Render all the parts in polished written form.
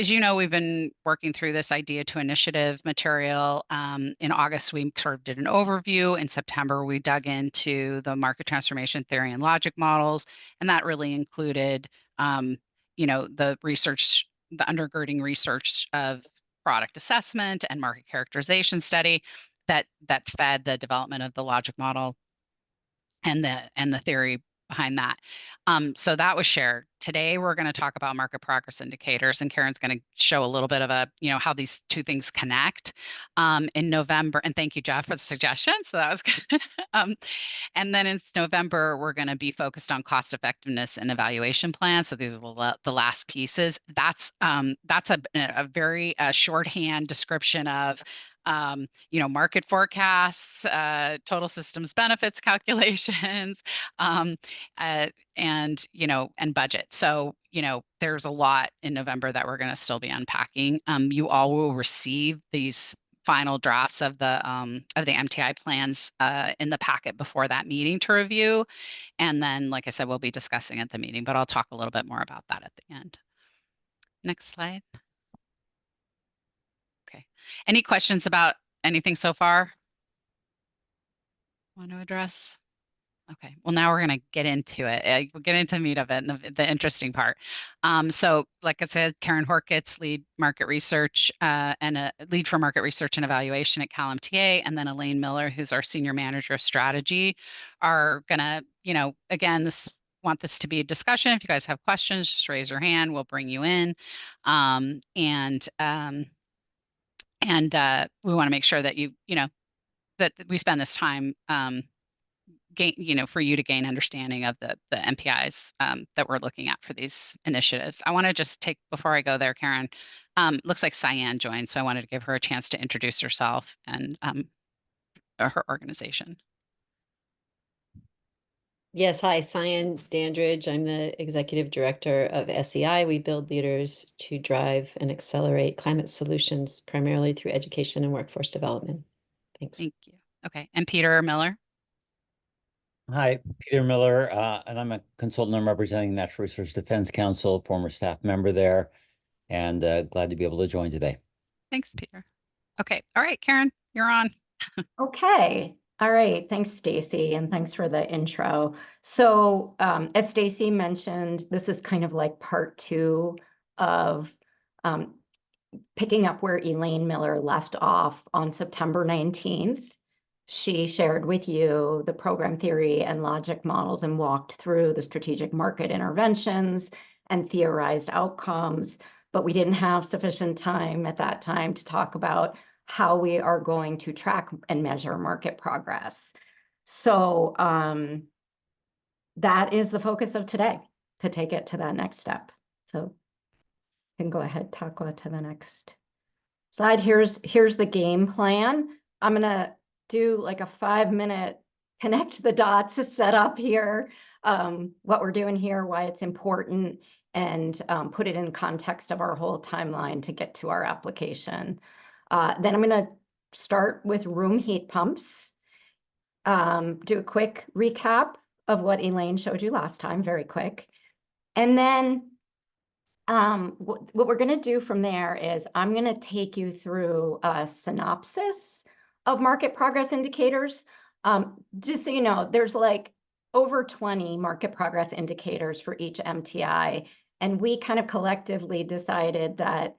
as you know, we've been working through this idea to initiative material. In August, we sort of did an overview. In September, we dug into the market transformation theory and logic models, and that really included, the research, the undergirding research of product assessment and market characterization study that fed the development of the logic model and the theory behind that. So that was shared. Today we're going to talk about market progress indicators, and Karen's going to show a little bit of how these two things connect. In November, and thank you, Jeff, for the suggestion. So that was good. And then in November, we're going to be focused on cost effectiveness and evaluation plans. So these are the last pieces. That's a very shorthand description of market forecasts, total systems benefits calculations, um, and budget. So, there's a lot in November that we're going to still be unpacking. You all will receive these final drafts of the MTI plans in the packet before that meeting to review. And then, like I said, we'll be discussing at the meeting, but I'll talk a little bit more about that at the end. Next slide. Okay. Any questions about anything so far? Want to address? Okay. Well, now we're going to get into it. We'll get into the meat of it and the interesting part. So, like I said, Karen Horkitz, lead market research and a lead for market research and evaluation at CalMTA, and then Elaine Miller, who's our senior manager of strategy, are going to, again, want this to be a discussion. If you guys have questions, just raise your hand. We'll bring you in. We want to make sure that that we spend this time for you to gain understanding of the MPIs that we're looking at for these initiatives. I want to just before I go there, Karen, looks like Cyan joined, so I wanted to give her a chance to introduce herself and her organization. Yes, hi, Cyan Dandridge. I'm the executive director of SEI. We build leaders to drive and accelerate climate solutions, primarily through education and workforce development. Thanks. Thank you. Okay, and Peter Miller. Hi, Peter Miller, and I'm a consultant. I'm representing Natural Resource Defense Council, former staff member there, and glad to be able to join today. Thanks, Peter. Okay, all right, Karen, you're on. Okay. All right. Thanks, Stacy, and thanks for the intro. So, as Stacy mentioned, this is kind of like part two of picking up where Elaine Miller left off on September 19th. She shared with you the program theory and logic models and walked through the strategic market interventions and theorized outcomes, but we didn't have sufficient time at that time to talk about how we are going to track and measure market progress. So that is the focus of today, to take it to that next step. So you can go ahead, Takwa, to the next slide. Here's the game plan. I'm gonna do like a 5-minute connect the dots set up here, what we're doing here, why it's important, and put it in context of our whole timeline to get to our application. Then I'm going to start with room heat pumps, do a quick recap of what Elaine showed you last time, very quick. And then what we're going to do from there is I'm going to take you through a synopsis of market progress indicators. Just so you know, there's like over 20 market progress indicators for each MTI. And we kind of collectively decided that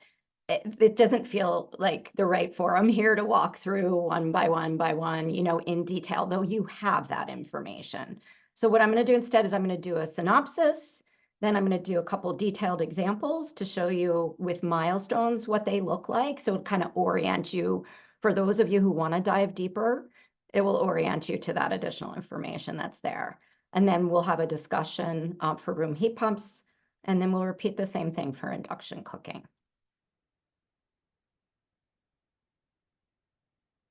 it doesn't feel like the right forum here to walk through one by one, in detail, though you have that information. So what I'm going to do instead is I'm going to do a synopsis. Then I'm going to do a couple detailed examples to show you with milestones what they look like. So it kind of orient you, for those of you who want to dive deeper, it will orient you to that additional information that's there. And then we'll have a discussion for room heat pumps, and then we'll repeat the same thing for induction cooking.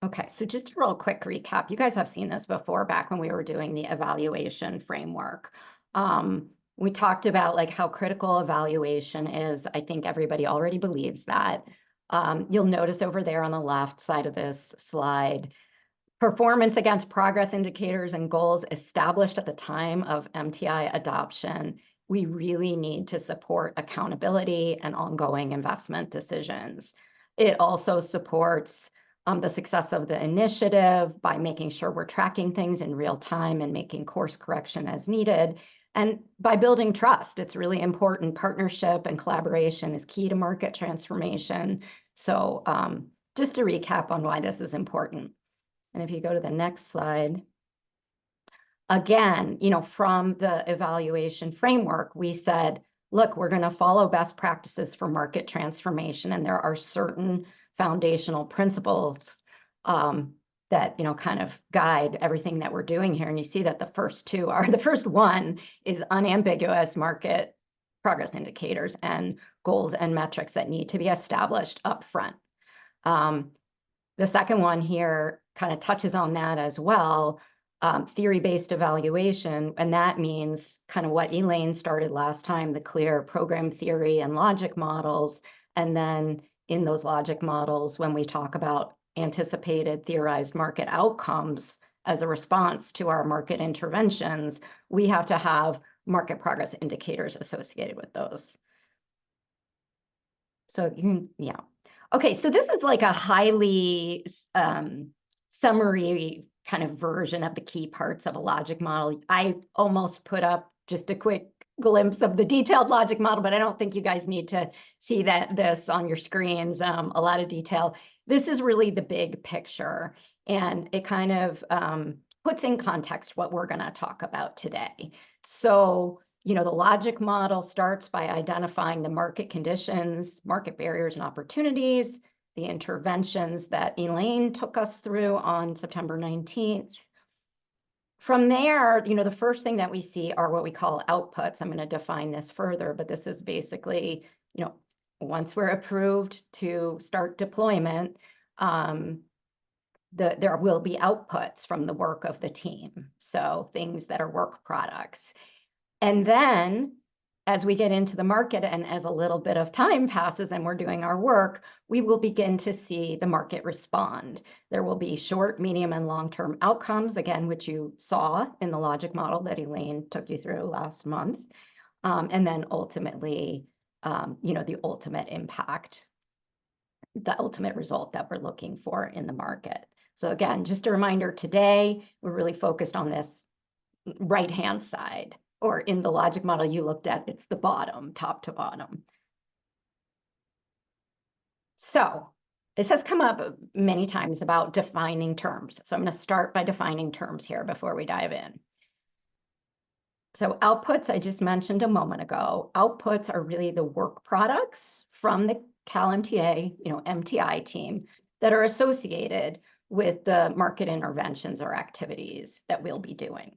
Okay, so just a real quick recap. You guys have seen this before back when we were doing the evaluation framework. We talked about like how critical evaluation is. I think everybody already believes that. You'll notice over there on the left side of this slide, performance against progress indicators and goals established at the time of MTI adoption we really need to support accountability and ongoing investment decisions. It also supports the success of the initiative by making sure we're tracking things in real time and making course correction as needed. And by building trust, it's really important. Partnership and collaboration is key to market transformation. So just to recap on why this is important. And if you go to the next slide, again, from the evaluation framework, we said, look, we're going to follow best practices for market transformation. And there are certain foundational principles that, kind of guide everything that we're doing here. And you see that the first one is unambiguous market progress indicators and goals and metrics that need to be established up front. The second one here kind of touches on that as well. Theory-based evaluation, and that means kind of what Elaine started last time, the clear program theory and logic models. And then in those logic models, when we talk about anticipated theorized market outcomes as a response to our market interventions, we have to have market progress indicators associated with those. So yeah. Okay, so this is like a highly summary kind of version of the key parts of a logic model. I almost put up just a quick glimpse of the detailed logic model, but I don't think you guys need to see this on your screens, a lot of detail. This is really the big picture, and it kind of puts in context what we're going to talk about today. So, the logic model starts by identifying the market conditions, market barriers and opportunities, the interventions that Elaine took us through on September 19th. From there, the first thing that we see are what we call outputs. I'm going to define this further, but this is basically, once we're approved to start deployment, there will be outputs from the work of the team. So things that are work products. And then as we get into the market and as a little bit of time passes and we're doing our work, we will begin to see the market respond. There will be short, medium, and long-term outcomes, again, which you saw in the logic model that Elaine took you through last month. And then ultimately, the ultimate impact, the ultimate result that we're looking for in the market. So again, just a reminder, today, we're really focused on this right-hand side. Or in the logic model you looked at, it's the bottom, top to bottom. So this has come up many times about defining terms. So I'm going to start by defining terms here before we dive in. So outputs, I just mentioned a moment ago. Outputs are really the work products from the CalMTA, MTI team that are associated with the market interventions or activities that we'll be doing.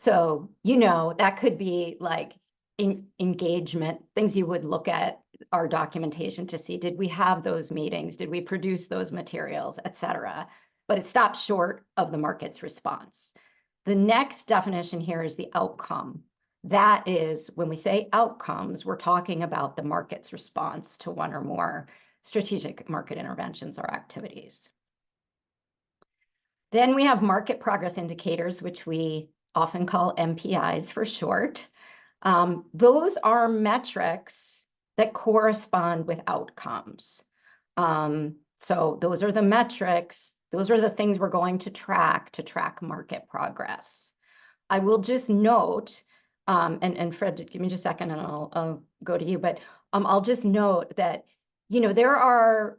So, that could be like engagement, things you would look at our documentation to see, did we have those meetings? Did we produce those materials, et cetera? But it stops short of the market's response. The next definition here is the outcome. That is, when we say outcomes, we're talking about the market's response to one or more strategic market interventions or activities. Then we have market progress indicators, which we often call MPIs for short. Those are metrics that correspond with outcomes. So those are the metrics, those are the things we're going to track market progress. I will just note, and Fred, give me just a second and I'll go to you, but I'll just note that there are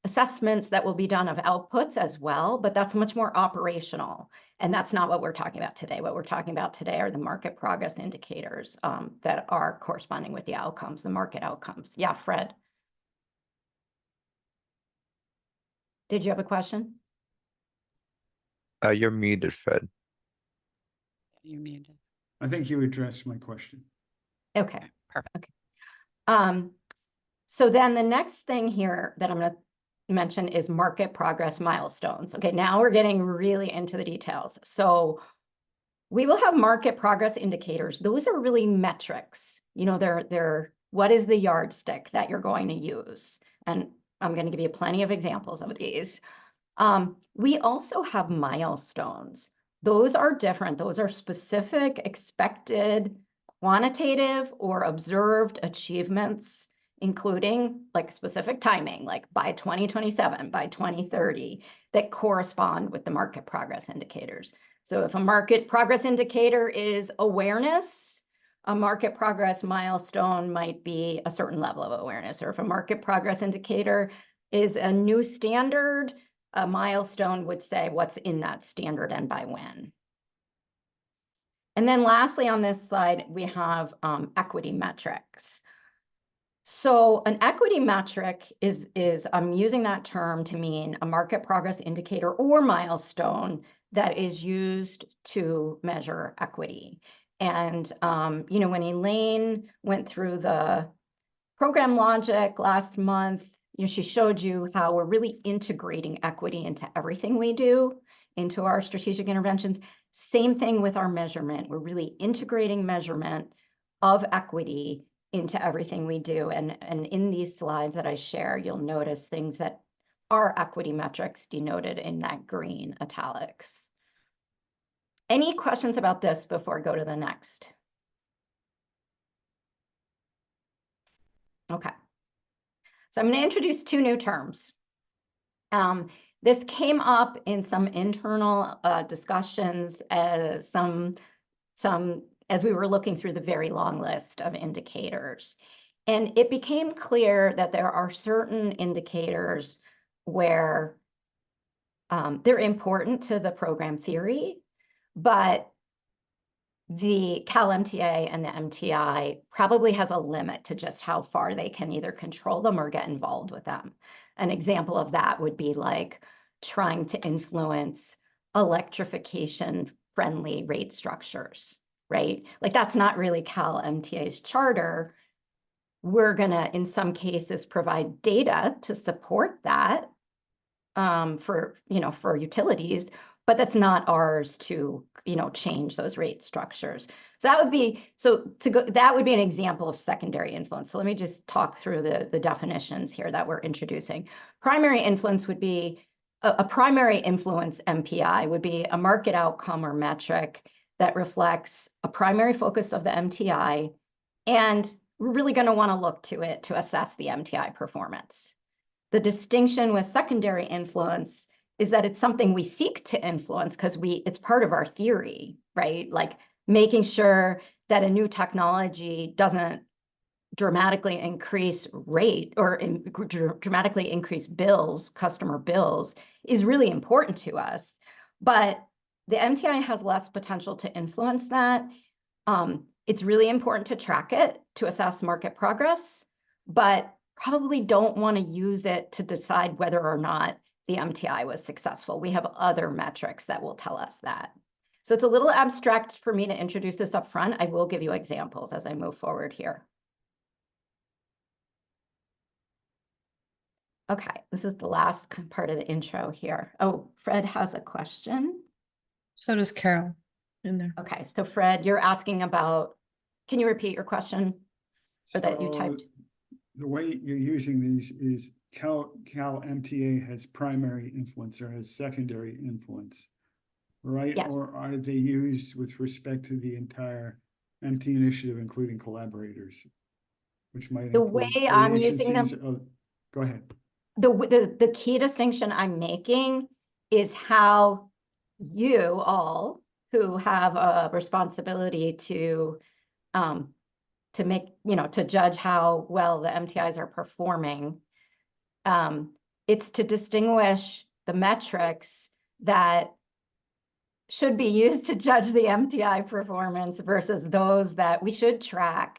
assessments that will be done of outputs as well, but that's much more operational. And that's not what we're talking about today. What we're talking about today are the market progress indicators that are corresponding with the outcomes, the market outcomes. Yeah, Fred. Did you have a question? You're muted, Fred. You're muted. I think you addressed my question. Okay. Perfect. Okay. So then the next thing here that I'm going to mention is market progress milestones. Okay, now we're getting really into the details. So we will have market progress indicators. Those are really metrics. They're what is the yardstick that you're going to use? And I'm going to give you plenty of examples of these. We also have milestones. Those are different. Those are specific, expected, quantitative or observed achievements, including like specific timing, like by 2027, by 2030, that correspond with the market progress indicators. So if a market progress indicator is awareness, a market progress milestone might be a certain level of awareness. Or if a market progress indicator is a new standard, a milestone would say what's in that standard and by when. And then lastly on this slide, we have equity metrics. So an equity metric is I'm using that term to mean a market progress indicator or milestone that is used to measure equity. And you know, when Elaine went through the program logic last month, you know, she showed you how we're really integrating equity into everything we do, into our strategic interventions. Same thing with our measurement. We're really integrating measurement of equity into everything we do. And in these slides that I share, you'll notice things that are equity metrics denoted in that green italics. Any questions about this before I go to the next? Okay. So I'm going to introduce two new terms. This came up in some internal discussions as as we were looking through the very long list of indicators. And it became clear that there are certain indicators where they're important to the program theory, but the CalMTA and the MTI probably has a limit to just how far they can either control them or get involved with them. An example of that would be like trying to influence electrification-friendly rate structures, right? Like that's not really CalMTA's charter. We're gonna, in some cases, provide data to support that for utilities, but that's not ours to, change those rate structures. So that would be, that would be an example of secondary influence. So let me just talk through the definitions here that we're introducing. Primary influence would be, a primary influence MPI would be a market outcome or metric that reflects a primary focus of the MTI, and we're really going to want to look to it to assess the MTI performance. The distinction with secondary influence is that it's something we seek to influence because it's part of our theory, right? Like making sure that a new technology doesn't dramatically increase rate or dramatically increase bills, customer bills, is really important to us. But the MTI has less potential to influence that. It's really important to track it to assess market progress, but probably don't want to use it to decide whether or not the MTI was successful. We have other metrics that will tell us that. So it's a little abstract for me to introduce this up front. I will give you examples as I move forward here. Okay, this is the last part of the intro here. Oh, Fred has a question. So does Carol in there. Okay, so Fred, you're asking about, can you repeat your question? Or that you typed? The way you're using these is CalMTA has primary influence or has secondary influence, right? Yes. Or are they used with respect to the entire MT initiative, including collaborators, which might The include way state I'm using agencies? them, Go ahead. the key distinction I'm making is how you all who have a responsibility to make, to judge how well the MTIs are performing. It's to distinguish the metrics that should be used to judge the MTI performance versus those that we should track.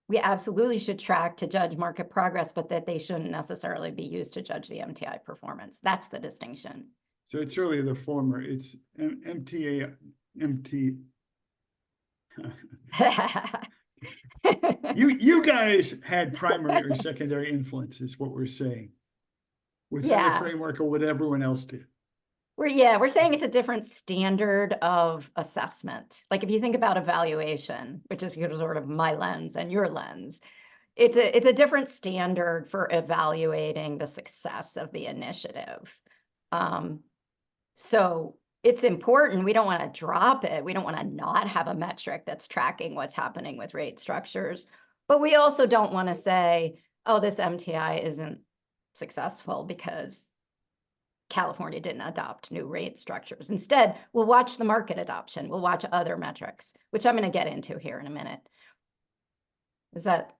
We absolutely should track to judge market progress, but that they shouldn't necessarily be used to judge the MTI performance. That's the distinction. So it's really the former. It's MTA. You guys had primary or secondary influence is what we're saying within the framework of what everyone else did. We're saying it's a different standard of assessment. Like if you think about evaluation, which is sort of my lens and your lens, it's a different standard for evaluating the success of the initiative. So it's important. We don't want to drop it. We don't want to not have a metric that's tracking what's happening with rate structures. But we also don't want to say, oh, this MTI isn't successful because California didn't adopt new rate structures. Instead, we'll watch the market adoption. We'll watch other metrics, which I'm going to get into here in a minute. Is that,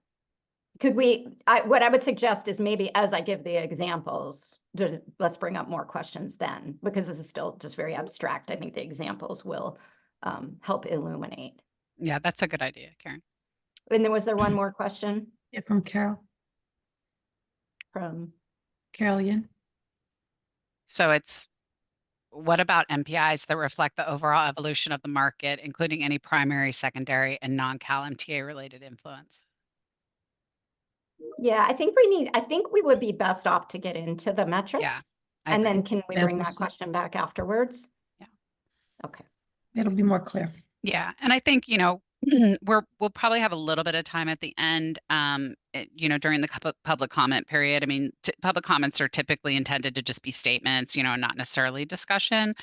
what I would suggest is maybe as I give the examples, let's bring up more questions then, because this is still just very abstract. I think the examples will help illuminate. Yeah, that's a good idea, Karen. And then was there one more question Yeah, from Carol. from? Carol Yin. So it's, what about MPIs that reflect the overall evolution of the market, including any primary, secondary, and non-CalMTA related influence? Yeah, I think we would be best off to get into the metrics. I And agree. then can we bring that Examples. question back afterwards? Yeah. Okay. It'll be more clear. Yeah, and I think, we'll probably have a little bit of time at the end, during the public comment period. I mean, public comments are typically intended to just be statements, not necessarily discussion.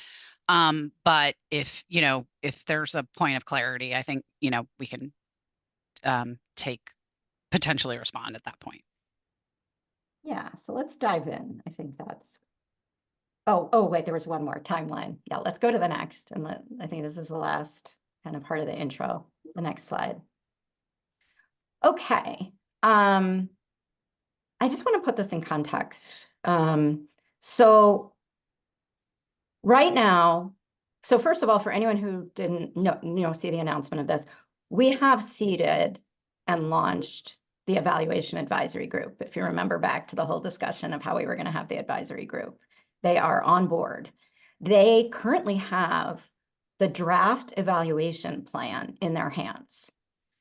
But if there's a point of clarity, I think, we can potentially respond at that point. Yeah, so let's dive in. I think that's, oh, wait, there was one more timeline. Yeah, let's go to the next. And I think this is the last kind of part of the intro, the next slide. Okay. I just want to put this in context. So right now, so first of all, for anyone who didn't see the announcement of this, we have seeded and launched the evaluation advisory group. If you remember back to the whole discussion of how we were going to have the advisory group, they are on board. They currently have the draft evaluation plan in their hands,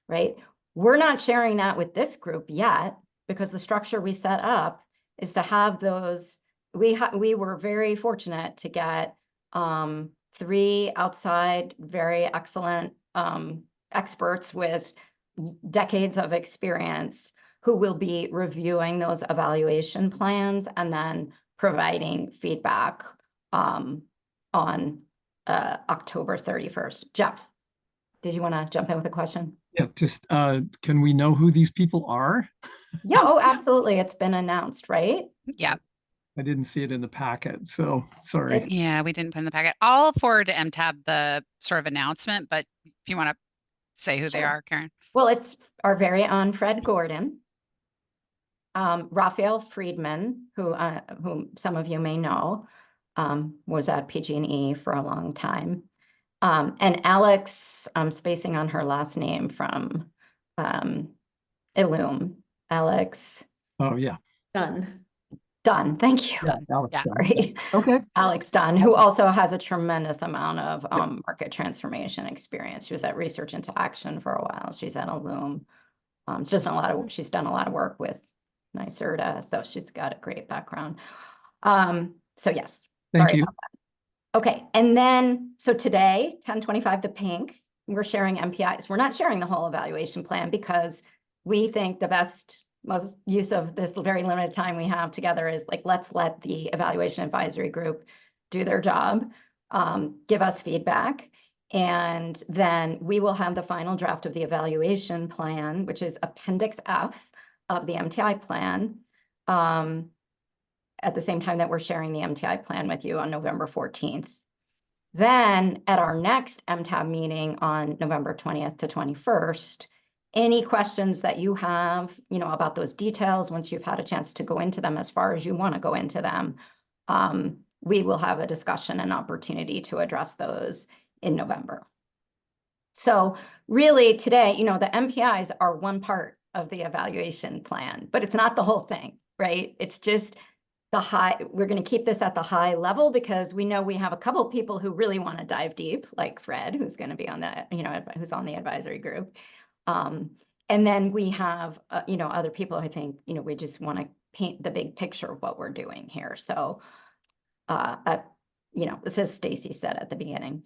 right? We're not sharing that with this group yet because the structure we set up is to have those. We were very fortunate to get 3 outside, very excellent experts with decades of experience who will be reviewing those evaluation plans and then providing feedback on October 31st. Jeff, did you want to jump in with a question? Yeah, just can we know who these people are? Yeah, oh, absolutely. It's been announced, right? Yeah. I didn't see it in the packet, so sorry. Yeah, we didn't put in the packet. I'll forward to MTAB the sort of announcement, but if you want to say who they Sure. are, Karen. Well, it's our very own Fred Gordon, Raphael Friedman, whom some of you may know, was at PG&E for a long time. And Alex, I'm spacing on her last name from Illum. Alex Oh yeah. Dunn, thank you. Yeah, Alex Yeah. Dunn. Sorry. Okay. Alex Dunn, who also has a tremendous amount of market transformation experience. She was at Research into Action for a while. She's at Illum. She's done a lot of work with NYSERDA, so she's got a great background. So yes, Thank sorry you. about that. Okay, and then so today, 1025 the pink, we're sharing MPIs. We're not sharing the whole evaluation plan because we think the most use of this very limited time we have together is like, let's let the evaluation advisory group do their job, give us feedback, and then we will have the final draft of the evaluation plan, which is Appendix F of the MTI plan, at the same time that we're sharing the MTI plan with you on November 14th. Then at our next MTAB meeting on November 20th to 21st, any questions that you have, about those details, once you've had a chance to go into them as far as you want to go into them, we will have a discussion and opportunity to address those in November. So really today, the MPIs are one part of the evaluation plan, but it's not the whole thing, right? It's just we're going to keep this at the high level because we know we have a couple of people who really want to dive deep, like Fred, who's going to be on the, who's on the advisory group. And then we have, other people, I think, we just want to paint the big picture of what we're doing here. So, this is Stacy said at the beginning.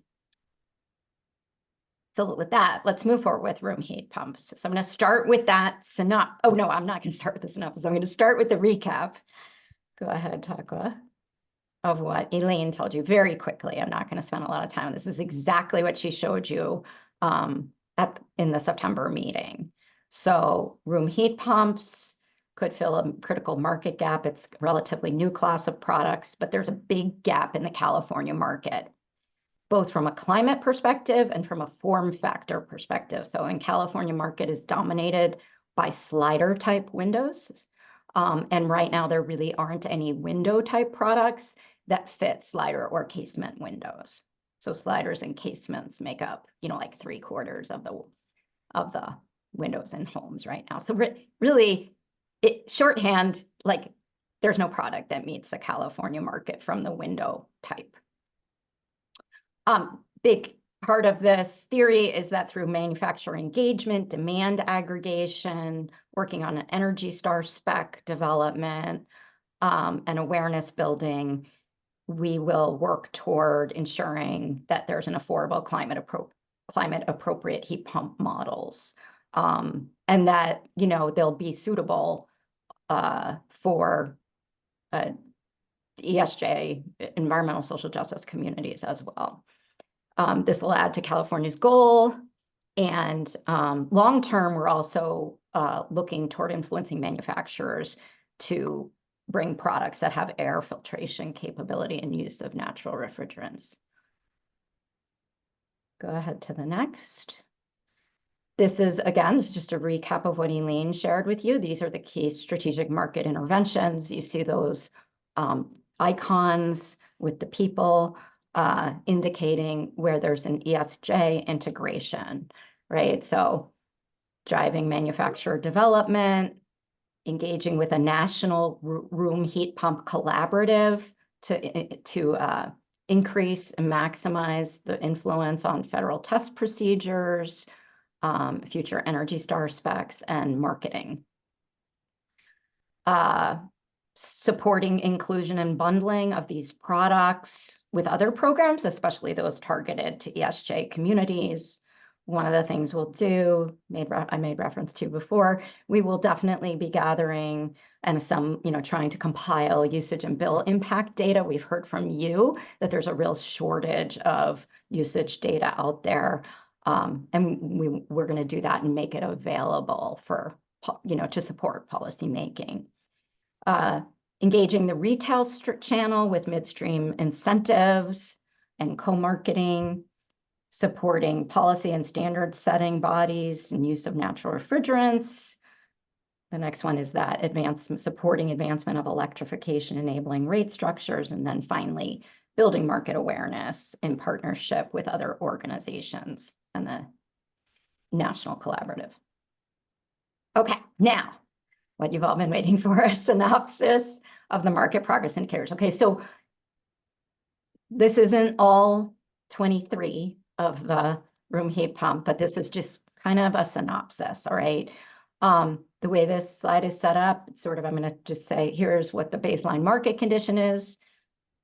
So with that, let's move forward with room heat pumps. So I'm going to start with that synopsis. Oh, no, I'm not going to start with the synopsis. I'm going to start with the recap. Go ahead, Takwa. of what Elaine told you very quickly. I'm not going to spend a lot of time on this. This is exactly what she showed you in the September meeting. So room heat pumps could fill a critical market gap. It's a relatively new class of products, but there's a big gap in the California market, both from a climate perspective and from a form factor perspective. So in California market is dominated by slider type windows. And right now there really aren't any window type products that fit slider or casement windows. So sliders and casements make up, like 3/4 of the windows in homes right now. So really, shorthand, like there's no product that meets the California market from the window type. Big part of this theory is that through manufacturer engagement, demand aggregation, working on an Energy Star spec development, and awareness building, we will work toward ensuring that there's an affordable climate appropriate heat pump models, and that they'll be suitable for ESJ, environmental social justice communities as well. This will add to California's goal, and long term, we're also looking toward influencing manufacturers to bring products that have air filtration capability and use of natural refrigerants. Go ahead to the next. This is, again, just a recap of what Elaine shared with you. These are the key strategic market interventions. You see those icons with the people indicating where there's an ESJ integration, right? So driving manufacturer development, engaging with a national room heat pump collaborative to increase and maximize the influence on federal test procedures, future Energy Star specs, and marketing. Supporting inclusion and bundling of these products with other programs, especially those targeted to ESJ communities. One of the things we'll do, I made reference to before, we will definitely be gathering and trying to compile usage and bill impact data. We've heard from you that there's a real shortage of usage data out there. And we're going to do that and make it available for, to support policy making. Engaging the retail channel with midstream incentives and co-marketing, supporting policy and standard setting bodies and use of natural refrigerants. The next one is that supporting advancement of electrification, enabling rate structures, and then finally building market awareness in partnership with other organizations and the national collaborative. Okay, now what you've all been waiting for, a synopsis of the market progress indicators. Okay, so this isn't all 23 of the room heat pump, but this is just kind of a synopsis, all right? The way this slide is set up, it's I'm going to just say, here's what the baseline market condition is.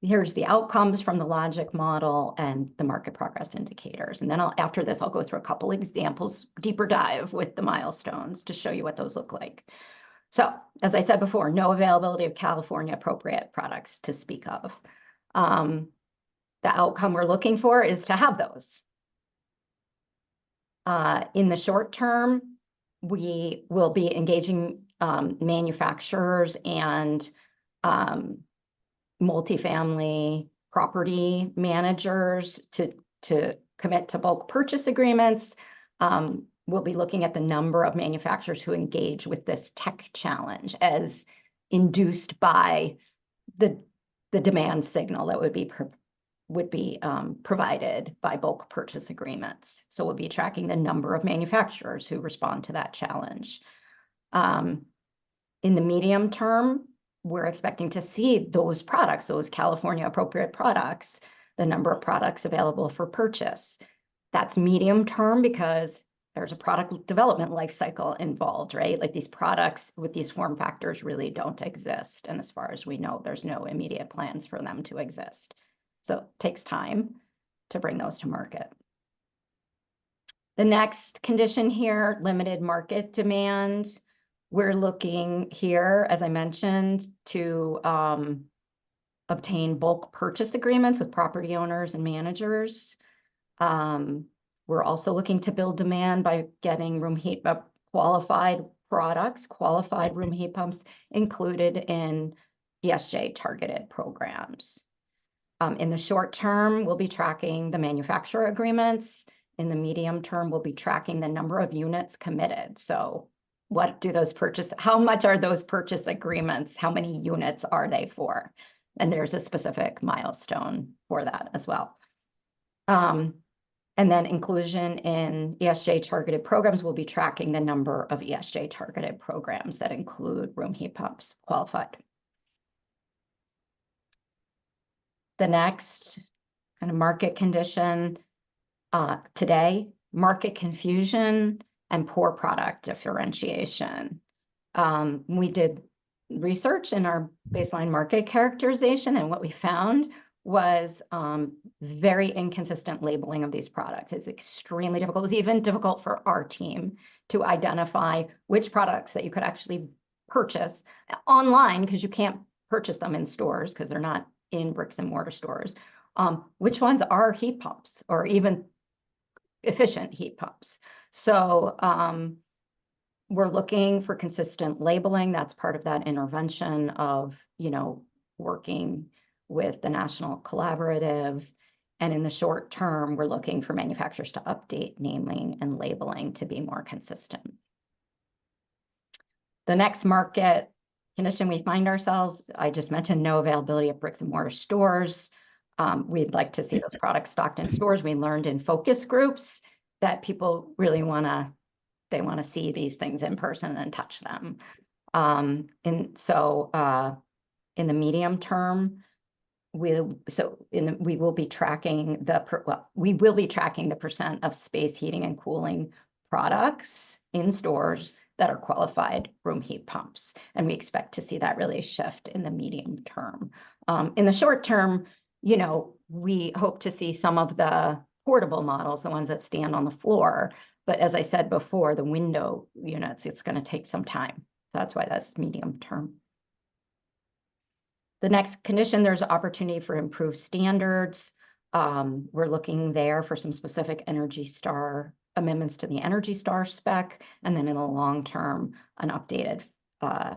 Here's the outcomes from the logic model and the market progress indicators. And then after this, I'll go through a couple examples, deeper dive with the milestones to show you what those look like. So, as I said before, no availability of California appropriate products to speak of. The outcome we're looking for is to have those. In the short term, we will be engaging manufacturers and multifamily property managers to commit to bulk purchase agreements. We'll be looking at the number of manufacturers who engage with this tech challenge as induced by the demand signal that would be provided by bulk purchase agreements. So we'll be tracking the number of manufacturers who respond to that challenge. In the medium term, we're expecting to see those products, those California appropriate products, the number of products available for purchase. That's medium term because there's a product development life cycle involved, right? Like these products with these form factors really don't exist. And as far as we know, there's no immediate plans for them to exist. So it takes time to bring those to market. The next condition here, limited market demand. We're looking here, as I mentioned, to obtain bulk purchase agreements with property owners and managers. We're also looking to build demand by getting room heat qualified products, qualified room heat pumps included in ESG targeted programs. In the short term, we'll be tracking the manufacturer agreements. In the medium term, we'll be tracking the number of units committed. So what do those how much are those purchase agreements? How many units are they for? And there's a specific milestone for that as well. And then inclusion in ESG targeted programs, will be tracking the number of ESG targeted programs that include room heat pumps qualified. The next kind of market condition today, market confusion and poor product differentiation. We did research in our baseline market characterization, and what we found was very inconsistent labeling of these products. It's extremely difficult. It was even difficult for our team to identify which products that you could actually purchase online, because you can't purchase them in stores because they're not in bricks and mortar stores. Which ones are heat pumps or even efficient heat pumps? So we're looking for consistent labeling. That's part of that intervention of, working with the National Collaborative. And in the short term, we're looking for manufacturers to update naming and labeling to be more consistent. The next market condition we find ourselves, I just mentioned no availability of bricks and mortar stores. We'd like to see those products stocked in stores. We learned in focus groups that people really want to see these things in person and touch them. And so in the medium term, we will be tracking the percent of space heating and cooling products in stores that are qualified room heat pumps. And we expect to see that really shift in the medium term. In the short term, we hope to see some of the portable models, the ones that stand on the floor. But as I said before, the window units, it's going to take some time. So that's why that's medium term. The next condition, there's opportunity for improved standards. We're looking there for some specific Energy Star amendments to the Energy Star spec, and then in the long term, an updated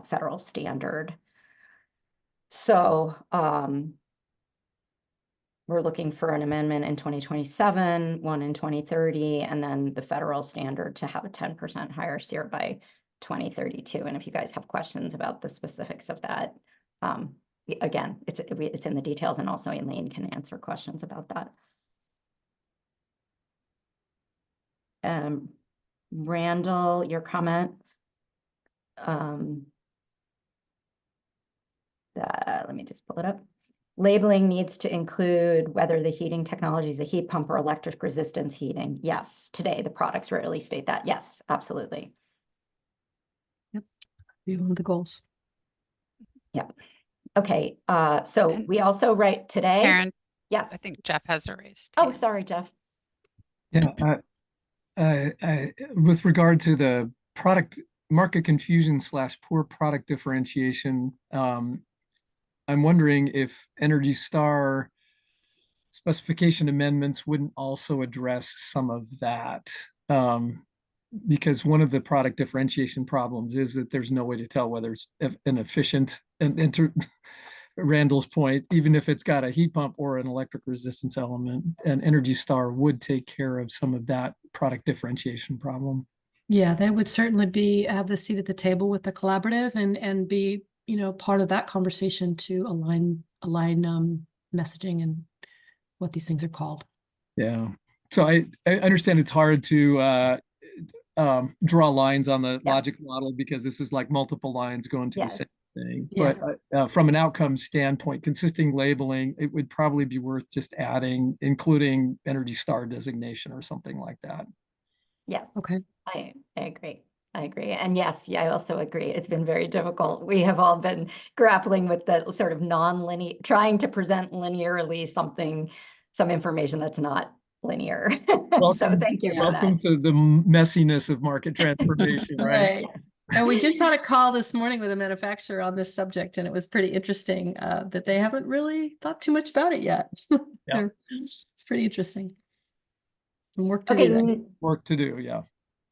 federal standard. So we're looking for an amendment in 2027, one in 2030, and then the federal standard to have a 10% higher SEER by 2032. And if you guys have questions about the specifics of that, again, it's in the details, and also Elaine can answer questions about that. Randall, your comment. Let me just pull it up. Labeling needs to include whether the heating technology is a heat pump or electric resistance heating. Yes, today the products rarely state that. Yes, absolutely. Yep, be one of the goals. Yep. Okay, so we also write today. Karen, yes. I think Jeff has a raised Oh, hand. sorry, Jeff. Yeah, with regard to the product market confusion / poor product differentiation, I'm wondering if Energy Star specification amendments wouldn't also address some of that. Because one of the product differentiation problems is that there's no way to tell whether it's an efficient, and to Randall's point, even if it's got a heat pump or an electric resistance element, and Energy Star would take care of some of that product differentiation problem. Yeah, they would certainly have the seat at the table with the collaborative and be, part of that conversation to align messaging and what these things are called. Yeah. So I understand it's hard to draw lines on the logic model, because this is like multiple lines going to the same thing. Yeah. But from an outcome standpoint, consistent labeling, it would probably be worth just including Energy Star designation or something like that. Yes. Okay. I agree. I agree. And yes, I also agree. It's been very difficult. We have all been grappling with the sort of non-linear, trying to present linearly some information that's not linear. So thank you for that. Welcome to the messiness of market transformation, right? And we just had a call this morning with a manufacturer on this subject, and it was pretty interesting that they haven't really thought too much about it yet. It's pretty interesting. Some work to Okay, do there. Work to do, yeah.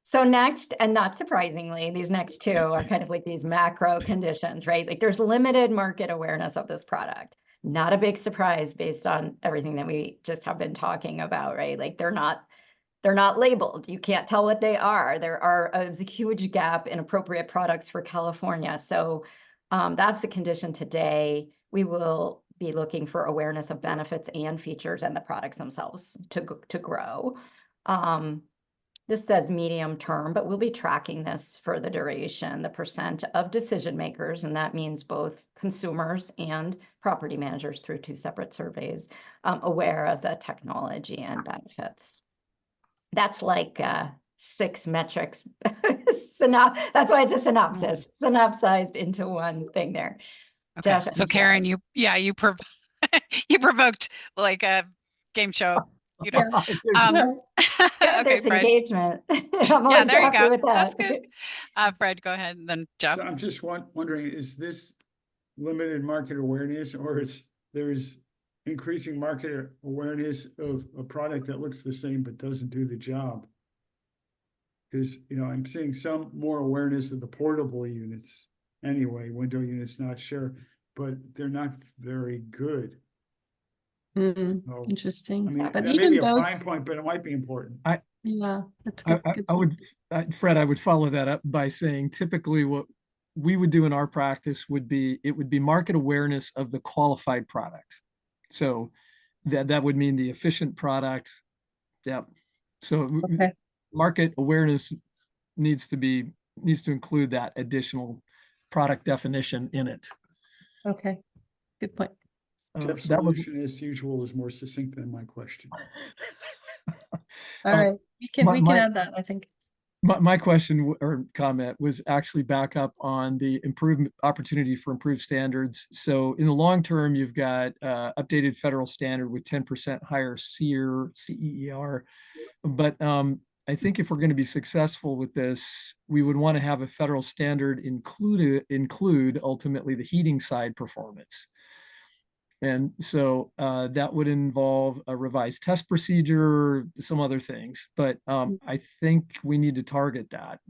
so next, and not surprisingly, these next two are kind of like these macro conditions, right? Like there's limited market awareness of this product. Not a big surprise based on everything that we just have been talking about, right? Like they're not labeled. You can't tell what they are. There's a huge gap in appropriate products for California. So that's the condition today. We will be looking for awareness of benefits and features and the products themselves to grow. This says medium term, but we'll be tracking this for the duration, the percent of decision makers, and that means both consumers and property managers through 2 separate surveys, aware of the technology and benefits. That's like 6 metrics. That's why it's a synopsis, synopsized into one thing there. Okay. Josh, So I'm Karen, sorry. you provoked like a game show, you know. Good, Okay, there's Fred. engagement. I'm Yeah, always there you happy go. with That's that. good. Fred, go ahead, and then Jeff. So I'm just wondering, is this limited market awareness, or there's increasing market awareness of a product that looks the same but doesn't do the job? Because, I'm seeing some more awareness of the portable units anyway, window units, not sure, but they're not very good. So, Interesting. I mean, But that may even be a those, fine point, but it might be important. yeah, that's good. I, Good I point. would, Fred, I would follow that up by saying typically what we would do in our practice would be market awareness of the qualified product. So that would mean the efficient product. Yeah. So Okay. market awareness needs to include that additional product definition in it. Okay. Good point. Jeff's That was solution, as usual, is more succinct than my question. All right. We can my- add that, I think. My question or comment was actually back up on the improvement opportunity for improved standards. So in the long term, you've got updated federal standard with 10% higher CER. But I think if we're going to be successful with this, we would want to have a federal standard include ultimately the heating side performance. And so that would involve a revised test procedure, some other things. But I think we need to target that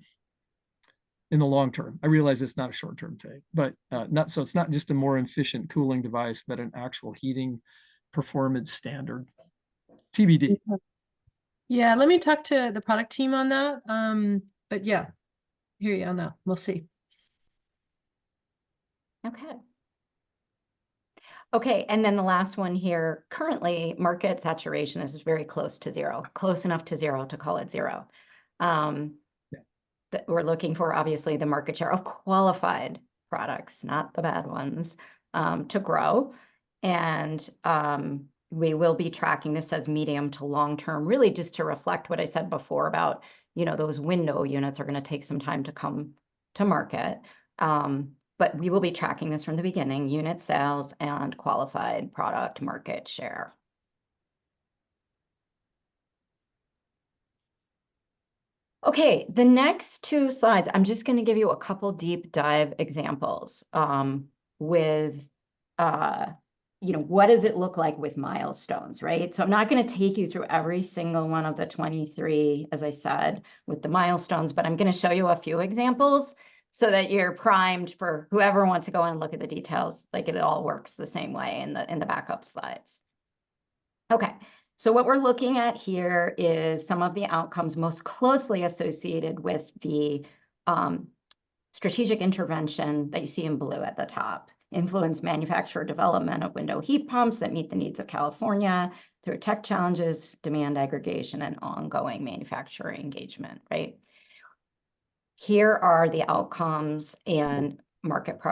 in the long term. I realize it's not a short-term thing, but it's not just a more efficient cooling device, but an actual heating performance standard. TBD. Yeah, let me talk to the product team on that. But yeah, hear you on that. We'll see. Okay, and then the last one here, currently market saturation is very close to 0, close enough to 0 to call it 0. That we're looking for, obviously, the market share of qualified products, not the bad ones, to grow. And we will be tracking this as medium to long term, really just to reflect what I said before about, those window units are going to take some time to come to market. But we will be tracking this from the beginning, unit sales and qualified product market share. Okay, the next 2 slides, I'm just going to give you a couple deep dive examples with, what does it look like with milestones, right? So I'm not going to take you through every single one of the 23, as I said, with the milestones, but I'm going to show you a few examples so that you're primed for whoever wants to go and look at the details, like it all works the same way in the backup slides. Okay, so what we're looking at here is some of the outcomes most closely associated with the strategic intervention that you see in blue at the top. Influence manufacturer development of window heat pumps that meet the needs of California through tech challenges, demand aggregation, and ongoing manufacturer engagement, right? Here are the outcomes and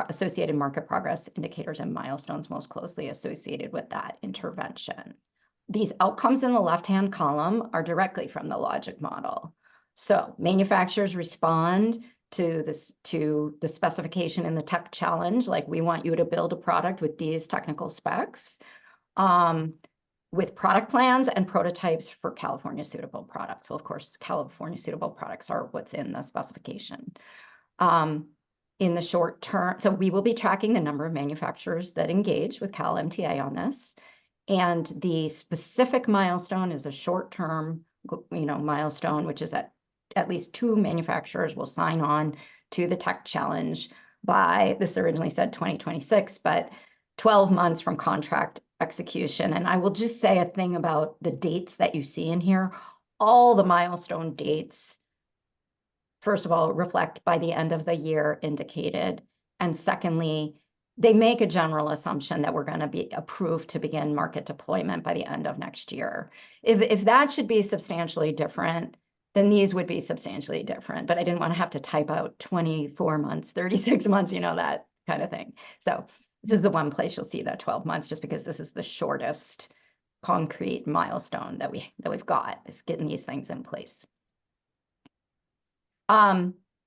associated market progress indicators and milestones most closely associated with that intervention. These outcomes in the left-hand column are directly from the logic model. So manufacturers respond to the specification in the tech challenge, like we want you to build a product with these technical specs, with product plans and prototypes for California suitable products. Well, of course, California suitable products are what's in the specification. In the short term, so we will be tracking the number of manufacturers that engage with CalMTA on this. And the specific milestone is a short-term, milestone, which is that at least 2 manufacturers will sign on to the tech challenge by, this originally said 2026, but 12 months from contract execution. And I will just say a thing about the dates that you see in here. All the milestone dates, first of all, reflect by the end of the year indicated. And secondly, they make a general assumption that we're going to be approved to begin market deployment by the end of next year. If that should be substantially different, then these would be substantially different. But I didn't want to have to type out 24 months, 36 months, that kind of thing. So this is the one place you'll see that 12 months, just because this is the shortest concrete milestone that we've got, is getting these things in place.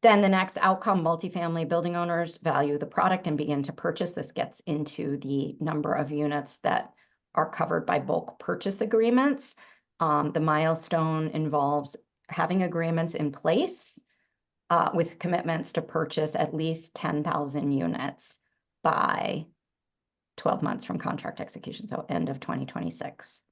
Then the next outcome, multifamily building owners value the product and begin to purchase. This gets into the number of units that are covered by bulk purchase agreements. The milestone involves having agreements in place with commitments to purchase at least 10,000 units by 12 months from contract execution, so end of 2026.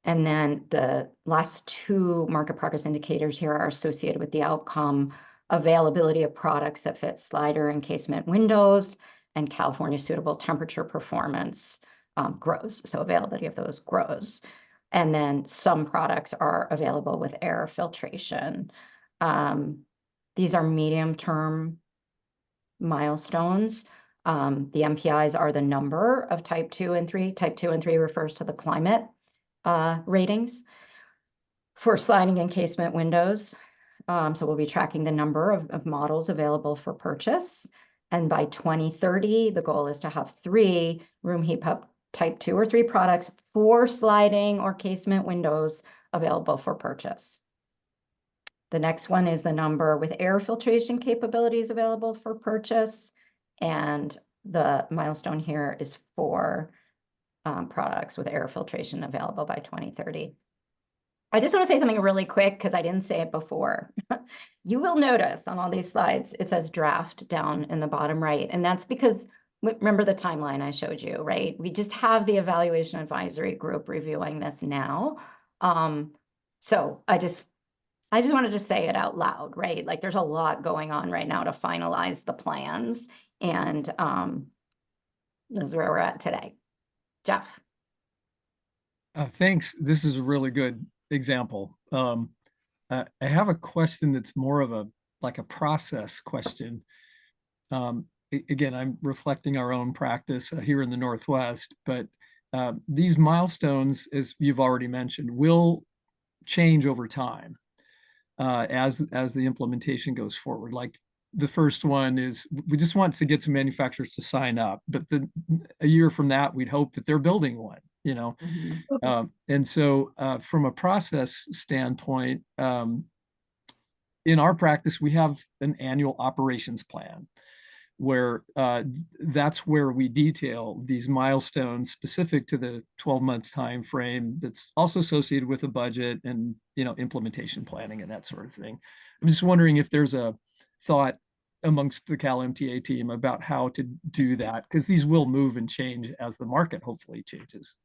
And then the last 2 market progress indicators here are associated with the outcome: availability of products that fit slider and casement windows, and California suitable temperature performance grows. So availability of those grows. And then some products are available with air filtration. These are medium-term milestones. The MPIs are the number of type 2 and 3. Type 2 and 3 refers to the climate ratings for sliding and casement windows. So we'll be tracking the number of models available for purchase. And by 2030, the goal is to have 3 room heat pump type 2 or 3 products for sliding or casement windows available for purchase. The next one is the number with air filtration capabilities available for purchase. And the milestone here is 4 products with air filtration available by 2030. I just want to say something really quick, because I didn't say it before. You will notice on all these slides, it says draft down in the bottom right. And that's because, remember the timeline I showed you, right? We just have the evaluation advisory group reviewing this now. So I just wanted to say it out loud, right? Like, there's a lot going on right now to finalize the plans. And this is where we're at today. Jeff. Thanks. This is a really good example. I have a question that's more of a process question. Again, I'm reflecting our own practice here in the Northwest, but these milestones, as you've already mentioned, will change over time as the implementation goes forward. Like, the first one is, we just want to get some manufacturers to sign up, but then a year from that, we'd hope that they're building one, Mm-hmm. And so from a process standpoint, in our practice, we have an annual operations plan where that's where we detail these milestones specific to the 12-month time frame, that's also associated with a budget and implementation planning and that sort of thing. I'm just wondering if there's a thought amongst the CalMTA team about how to do that, because these will move and change as the market hopefully changes.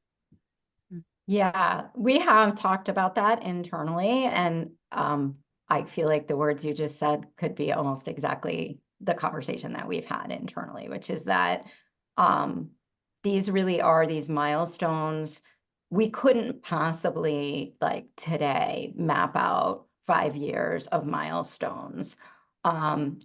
Yeah, we have talked about that internally, and I feel like the words you just said could be almost exactly the conversation that we've had internally, which is that these really are these milestones. We couldn't possibly, like today, map out 5 years of milestones,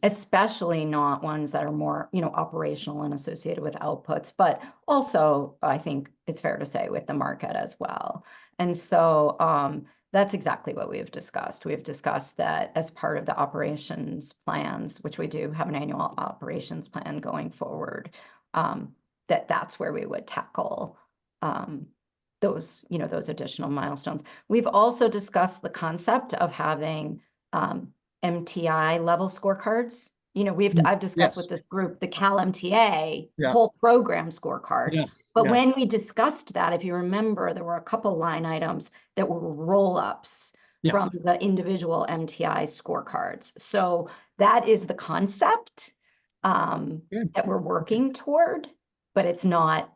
especially not ones that are more, operational and associated with outputs, but also, I think it's fair to say, with the market as well. And so that's exactly what we've discussed. We've discussed that as part of the operations plans, which we do have an annual operations plan going forward, that's where we would tackle those additional milestones. We've also discussed the concept of having MTI level scorecards. I've discussed with this group the CalMTA whole program scorecard. But when we discussed that, if you remember, there were a couple line items that were roll-ups Yeah. from the individual MTI scorecards. So that is the concept Good. that we're working toward, but it's not,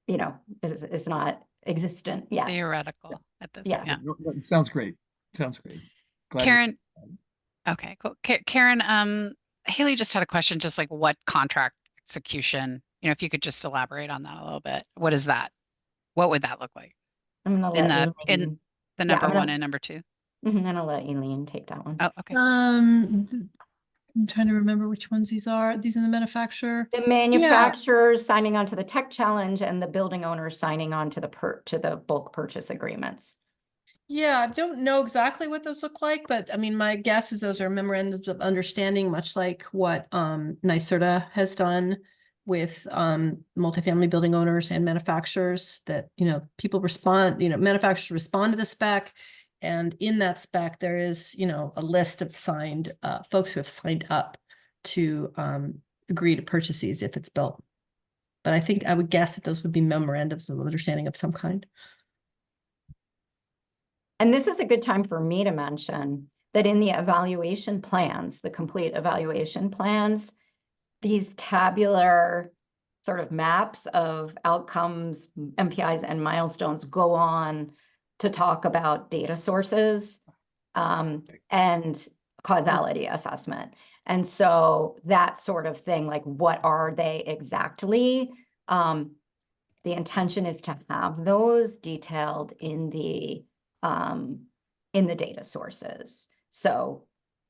you know, it's not existent yet. Theoretical at this. Yeah. Yeah. That sounds great. Sounds great. Glad you- Karen. Okay, cool. Karen, Haley just had a question, just like what contract execution, if you could just elaborate on that a little bit. What is that? What would that look like I'm gonna in let the Elaine, number I'm one gonna- and number two? I'm gonna let Elaine take that one. Oh, okay. I'm trying to remember which ones these are. These are the manufacturer. The manufacturers signing on to the tech challenge and the building owners signing on to the bulk purchase agreements. Yeah, I don't know exactly what those look like, but I mean, my guess is those are memorandums of understanding, much like what NYSERDA has done with multifamily building owners and manufacturers, that people respond, manufacturers respond to the spec, and in that spec there is a list of signed folks who have signed up to agree to purchase these if it's built. But I would guess that those would be memorandums of understanding of some kind. And this is a good time for me to mention that in the evaluation plans, the complete evaluation plans, these tabular sort of maps of outcomes, MPIs, and milestones go on to talk about data sources and causality assessment. And so that sort of thing, like what are they exactly? The intention is to have those detailed in the data sources. So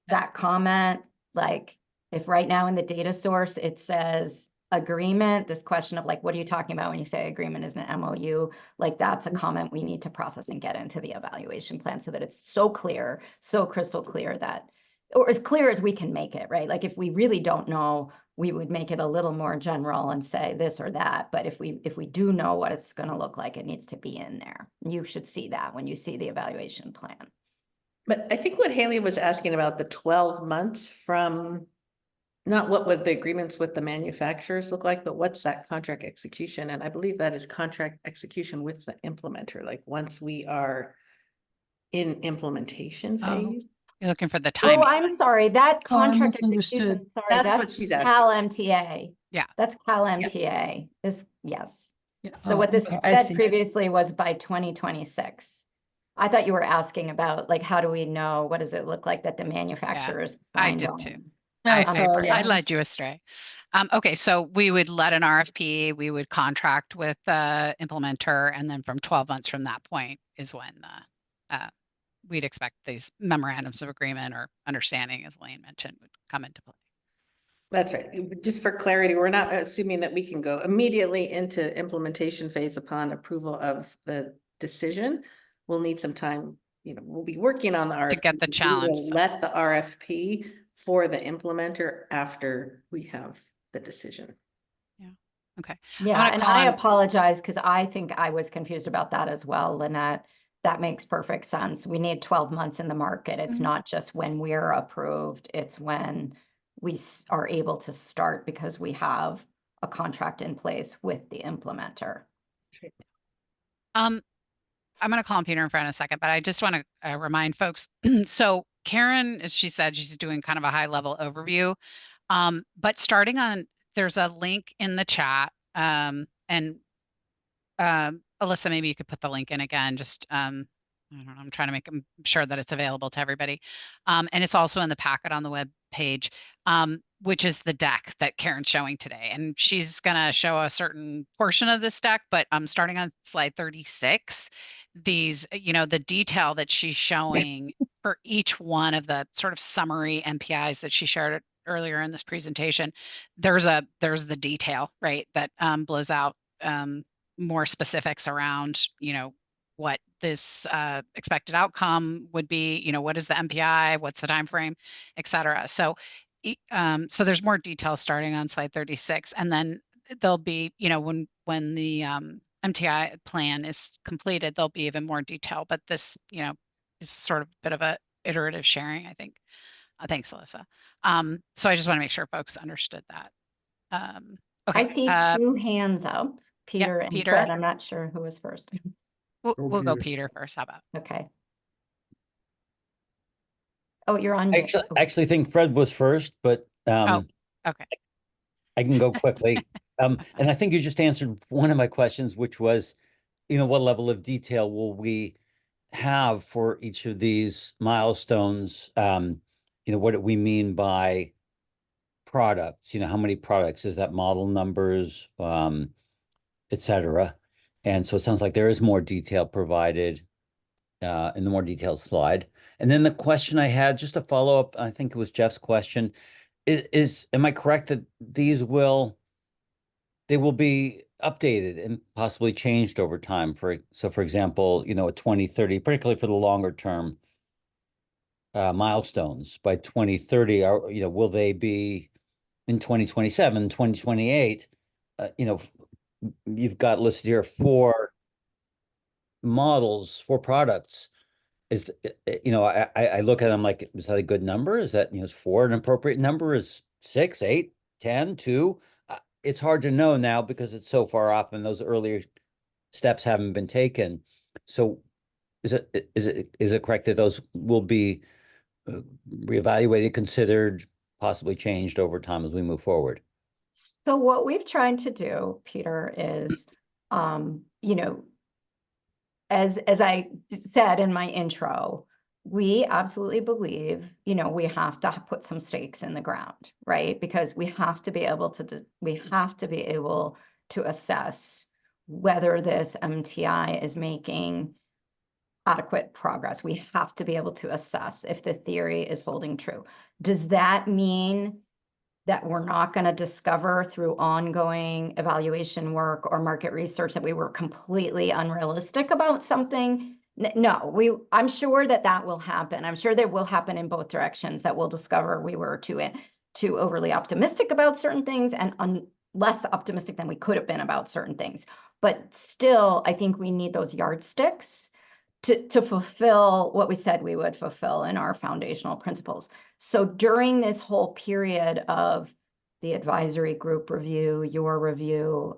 that comment, like if right now in the data source, it says agreement, this question of like, what are you talking about when you say agreement is an MOU? Like that's a comment we need to process and get into the evaluation plan so that it's so clear, so crystal clear that, or as clear as we can make it, right? Like if we really don't know, we would make it a little more general and say this or that. But if we do know what it's going to look like, it needs to be in there. You should see that when you see the evaluation plan. But I think what Haley was asking about the 12 months from, not what would the agreements with the manufacturers look like, but what's that contract execution? And I believe that is contract execution with the implementer, like once we are in implementation Oh. phase. You're looking for the timing. Oh, I'm sorry, that Oh, I contract misunderstood. execution, sorry, That's what that's she's asking. CalMTA. Yeah. That's CalMTA. Yes. Yeah. So Oh, what this okay, I said see. previously was by 2026. I thought you were asking about like, how do we know, what does it look like that the manufacturers I signed did on? too. Oh, I sorry, yeah. led you astray. Okay, so we would let an RFP, we would contract with the implementer, and then from 12 months from that point is when we'd expect these memorandums of agreement or understanding, as Elaine mentioned, would come into play. That's right. Just for clarity, we're not assuming that we can go immediately into implementation phase upon approval of the decision. We'll need some time, we'll be working on the RFP. To get the We challenge, will so. let the RFP for the implementer after we have the decision. Okay. Yeah, gonna and call I on- apologize because I think I was confused about that as well, Lynette. That makes perfect sense. We need 12 months in the market. It's not just when we're approved, it's when we are able to start because we have a contract in place with the implementer. I'm going to call on Peter in front in a second, but I just want to remind folks. So Karen, as she said, she's doing kind of a high level overview. But starting on, there's a link in the chat. And Alyssa, maybe you could put the link in again, just, I don't know, I'm trying to make sure that it's available to everybody. And it's also in the packet on the web page, which is the deck that Karen's showing today. And she's going to show a certain portion of this deck, but starting on slide 36, these, the detail that she's showing for each one of the sort of summary MPIs that she shared earlier in this presentation, there's the detail, right, that blows out more specifics around, what this expected outcome would be, what is the MPI, what's the time frame, et cetera. So there's more details starting on slide 36, and then there'll be, when the MTI plan is completed, there'll be even more detail. But this, is sort of a bit of a iterative sharing, I think. Thanks, Alyssa. So I just want to make sure folks understood that. Okay. I see 2 hands up, Peter and Peter. Fred. I'm not sure who was first. We'll go Peter. Peter first. How about? Okay. Oh, you're on mute. I actually think Fred was first, but Oh, okay. I can go quickly. And I think you just answered one of my questions, which was, what level of detail will we have for each of these milestones? What do we mean by products? How many products? Is that model numbers, et cetera? And so it sounds like there is more detail provided in the more detailed slide. And then the question I had, just to follow up, I think it was Jeff's question, am I correct that they will be updated and possibly changed over time? So for example, a 2030, particularly for the longer term milestones by 2030, will they be in 2027, 2028? You've got listed here 4 models, 4 products. I look at them like, is that a good number? Is that, is 4 an appropriate number? Is 6, 8, 10, 2? It's hard to know now because it's so far off and those earlier steps haven't been taken. So is it correct that those will be reevaluated, considered, possibly changed over time as we move forward? So what we've tried to do, Peter, is, as I said in my intro, we absolutely believe, we have to put some stakes in the ground, right? Because we have to be able to assess whether this MTI is making adequate progress. We have to be able to assess if the theory is holding true. Does that mean that we're not going to discover through ongoing evaluation work or market research that we were completely unrealistic about something? No, I'm sure that will happen. I'm sure that will happen in both directions, that we'll discover we were too overly optimistic about certain things and less optimistic than we could have been about certain things. But still, I think we need those yardsticks to fulfill what we said we would fulfill in our foundational principles. So during this whole period of the advisory group review, your review,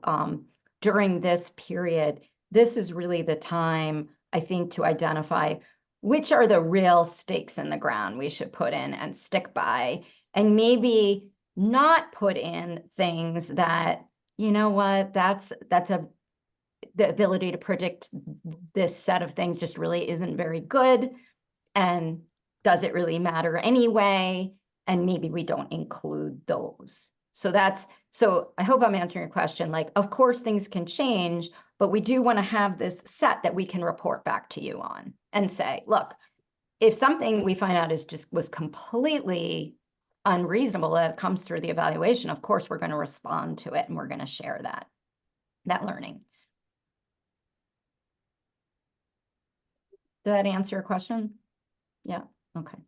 during this period, this is really the time, I think, to identify which are the real stakes in the ground we should put in and stick by, and maybe not put in things that, the ability to predict this set of things just really isn't very good. And does it really matter anyway? And maybe we don't include those. So I hope I'm answering your question. Like, of course, things can change, but we do want to have this set that we can report back to you on and say, look, if something we find out was completely unreasonable that comes through the evaluation, of course, we're going to respond to it and we're going to share that learning. Did that answer your question? Yeah, okay.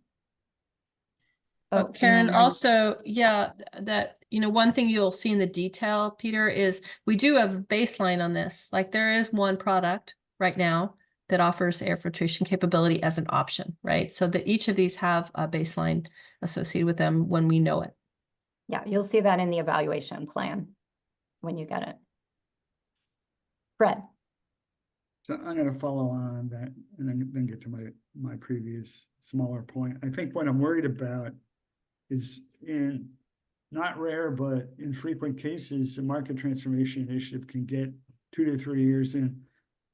Oh, Karen, also, yeah, that, one thing you'll see in the detail, Peter, is we do have a baseline on this. Like there is one product right now that offers air filtration capability as an option, right? So that each of these have a baseline associated with them when we know it. Yeah, you'll see that in the evaluation plan when you get it. Fred. So I'm going to follow on that and then get to my previous smaller point. I think what I'm worried about is in not rare, but infrequent cases, the market transformation initiative can get 2 to 3 years in.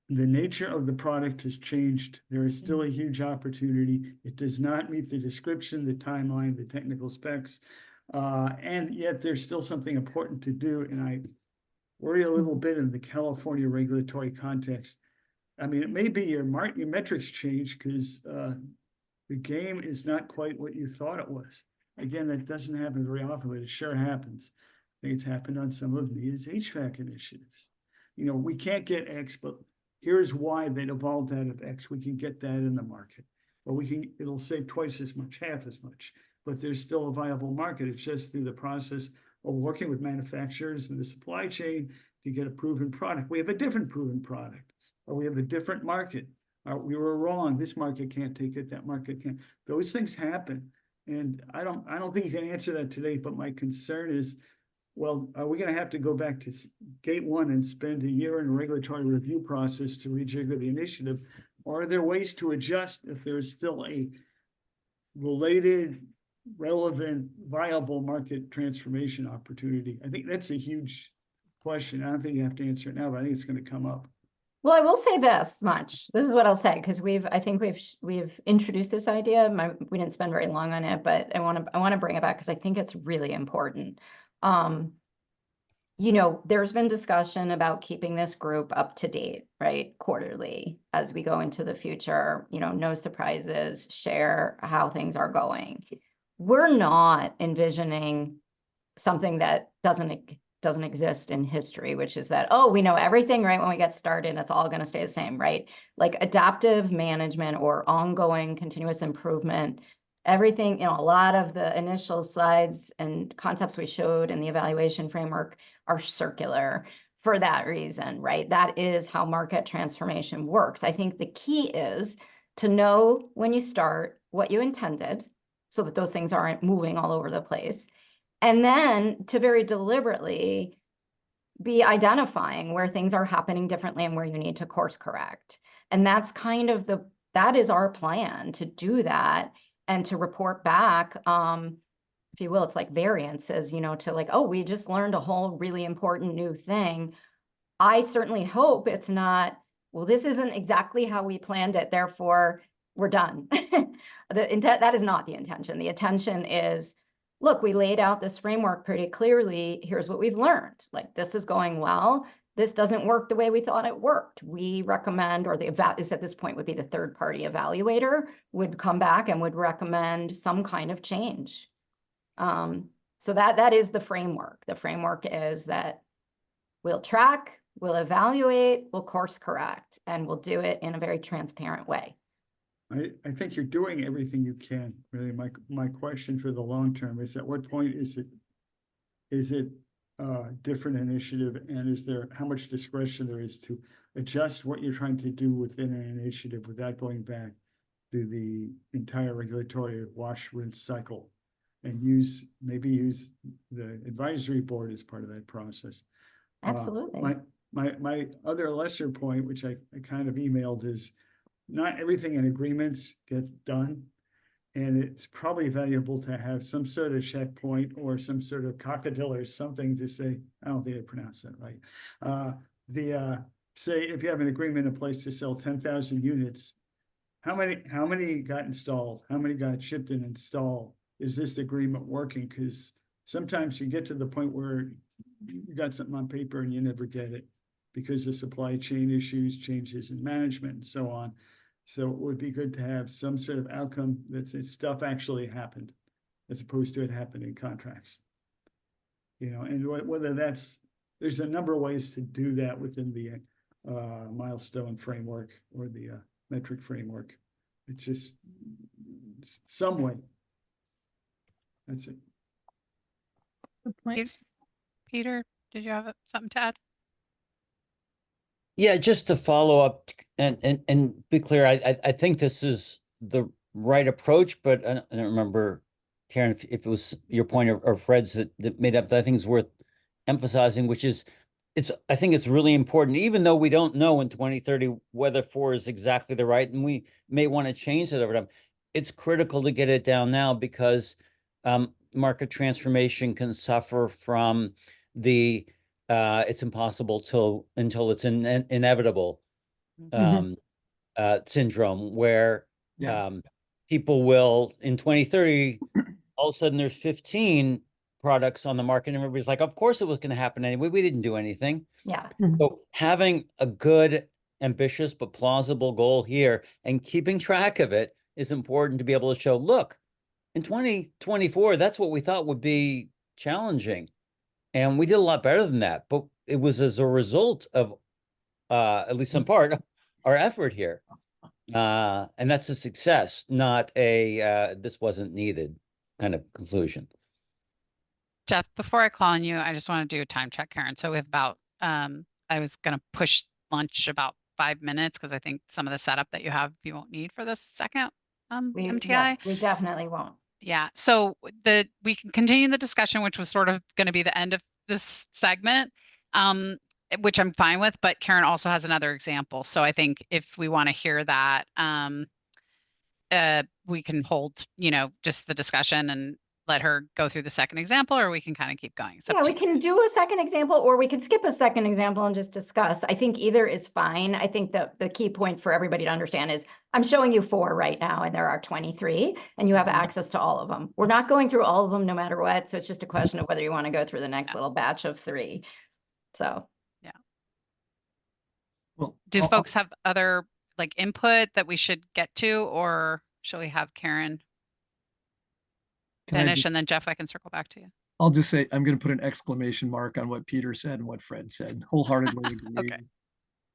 The nature of the product has changed. There is still a huge opportunity. It does not meet the description, the timeline, the technical specs, and yet there's still something important to do. And I worry a little bit in the California regulatory context. I mean, it may be your metrics change because the game is not quite what you thought it was. Again, that doesn't happen very often, but it sure happens. I think it's happened on some of these HVAC initiatives. We can't get X, but here's why they evolved out of X. We can get that in the market. Or it'll save twice as much, half as much, but there's still a viable market. It's just through the process of working with manufacturers and the supply chain to get a proven product. We have a different proven product, or we have a different market. We were wrong. This market can't take it. That market can't. Those things happen. And I don't think you can answer that today, but my concern is, well, are we going to have to go back to gate 1 and spend a year in a regulatory review process to rejigger the initiative? Or are there ways to adjust if there is still a related, relevant, viable market transformation opportunity? I think that's a huge question. I don't think you have to answer it now, but I think it's going to come up. Well, I will say this much. This is what I'll say, because I think we've introduced this idea. We didn't spend very long on it, but I want to bring it back because I think it's really important. You know, there's been discussion about keeping this group up to date, right? Quarterly as we go into the future, you know, no surprises, share how things are going. We're not envisioning something that doesn't exist in history, which is that, oh, we know everything right when we get started, it's all going to stay the same, right? Like adaptive management or ongoing continuous improvement, everything, you know, a lot of the initial slides and concepts we showed in the evaluation framework are circular for that reason, right? That is how market transformation works. I think the key is to know when you start what you intended so that those things aren't moving all over the place. And then to very deliberately be identifying where things are happening differently and where you need to course correct. And that's kind of that is our plan to do that and to report back, if you will, it's like variances, you know, to like, oh, we just learned a whole really important new thing. I certainly hope it's not, well, this isn't exactly how we planned it, therefore we're done. That is not the intention. The intention is, look, we laid out this framework pretty clearly. Here's what we've learned. Like, this is going well. This doesn't work the way we thought it worked. We recommend, or is at this point would be the third party evaluator would come back and would recommend some kind of change. So that is the framework. The framework is that we'll track, we'll evaluate, we'll course correct, and we'll do it in a very transparent way. I think you're doing everything you can. Really, my question for the long term is, at what point is it a different initiative, and is there how much discretion there is to adjust what you're trying to do within an initiative without going back to the entire regulatory wash rinse cycle, and maybe use the advisory board as part of that process. Absolutely. My other lesser point, which I kind of emailed, is not everything in agreements gets done. And it's probably valuable to have some sort of checkpoint or some sort of cockatiel or something to say, I don't think I pronounced that right. Say if you have an agreement in place to sell 10,000 units, how many got installed? How many got shipped and installed? Is this agreement working? Because sometimes you get to the point where you got something on paper and you never get it because of supply chain issues, changes in management, and so on. So it would be good to have some sort of outcome that says stuff actually happened, as opposed to it happened in contracts. You know, and whether there's a number of ways to do that within the milestone framework or the metric framework. It's just some way. That's it. Good point. Peter, did you have something to add? Yeah, just to follow up and be clear, I think this is the right approach, but I don't remember, Karen, if it was your point or Fred's that made up that I think is worth emphasizing, which is I think it's really important, even though we don't know in 2030 whether 4 is exactly the right, and we may want to change it over time. It's critical to get it down now because market transformation can suffer from the it's impossible until it's inevitable syndrome, where people will in 2030 all of a sudden there's 15 products on the market and everybody's like, of course it was going to happen anyway, we didn't do anything. Yeah. So having a good, ambitious but plausible goal here and keeping track of it is important to be able to show, look, in 2024 that's what we thought would be challenging. And we did a lot better than that, but it was as a result of, at least in part, our effort here. And that's a success, not a this wasn't needed kind of conclusion. Jeff, before I call on you, I just want to do a time check, Karen. So we have about, I was going to push lunch about 5 minutes because I think some of the setup that you have, you won't need for this second MTI. Yes, we definitely won't. Yeah. So we can continue the discussion, which was sort of going to be the end of this segment, which I'm fine with. But Karen also has another example. So I think if we want to hear that, we can hold, just the discussion and let her go through the second example, or we can kind of keep going. It's up Yeah, to we you. can do a second example, or we could skip a second example and just discuss. I think either is fine. I think the key point for everybody to understand is I'm showing you 4 right now, and there are 23, and you have access to all of them. We're not going through all of them no matter what, so it's just a question of whether you want to go through the next little batch of 3. So. Well, Do I'll- folks have other like input that we should get to, or shall we have Karen can I finish just- and then Jeff, I can circle back to you? I'll just say, I'm going to put an exclamation mark on what Peter said and what Fred said. Wholeheartedly agree. Okay.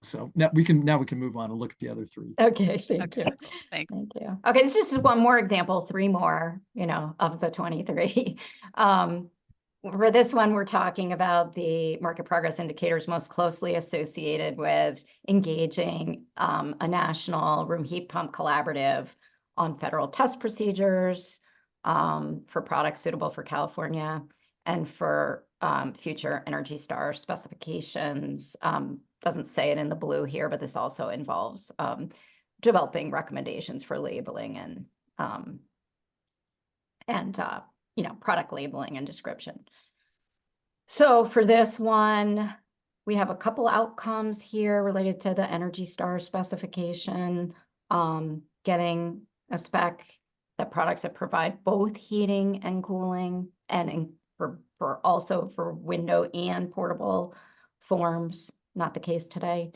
So now we can move on and look at the other 3. Okay, thank Okay, you. cool. Thanks. Thank you. Okay, this is just one more example, 3 more, of the 23. For this one, we're talking about the market progress indicators most closely associated with engaging a national room heat pump collaborative on federal test procedures for products suitable for California and for future Energy Star specifications. Doesn't say it in the blue here, but this also involves developing recommendations for labeling and product labeling and description. So for this one, we have a couple outcomes here related to the Energy Star specification, getting a spec that products that provide both heating and cooling, and for also for window and portable forms, not the case today.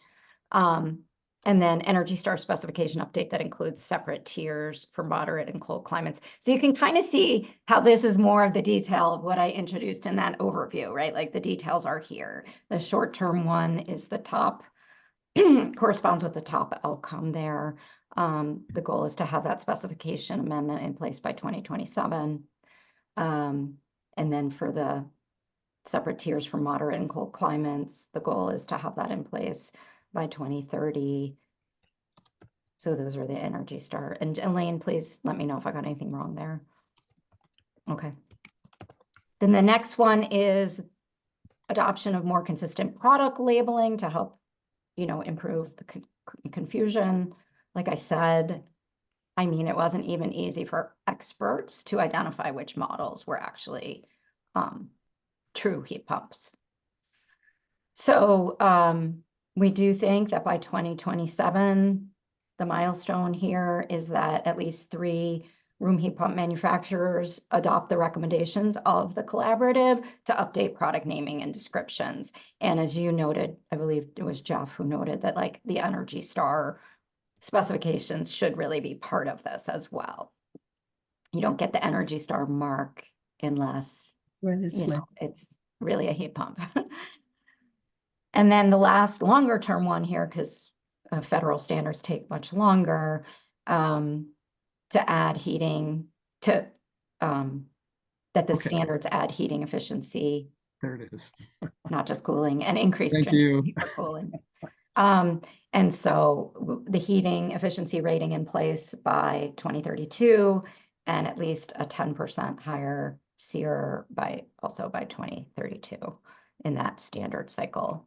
And then Energy Star specification update that includes separate tiers for moderate and cold climates. So you can kind of see how this is more of the detail of what I introduced in that overview, right? Like the details are here. The short-term one is the top, corresponds with the top outcome there. The goal is to have that specification amendment in place by 2027. And then for the separate tiers for moderate and cold climates, the goal is to have that in place by 2030. So those are the Energy Star. And Elaine, please let me know if I got anything wrong there. Okay. Then the next one is adoption of more consistent product labeling to help, improve the confusion. Like I said, it wasn't even easy for experts to identify which models were actually true heat pumps. So we do think that by 2027, the milestone here is that at least 3 room heat pump manufacturers adopt the recommendations of the collaborative to update product naming and descriptions. And as you noted, I believe it was Jeff who noted that like the Energy Star specifications should really be part of this as well. You don't get the Energy Star mark unless it's really a heat pump. And then the last longer term one here, because federal standards take much longer, to add heating to that the standards add heating efficiency. There it is. Not just cooling, and increased Thank you. stringency for cooling. And so the heating efficiency rating in place by 2032, and at least a 10% higher SEER by 2032 in that standard cycle.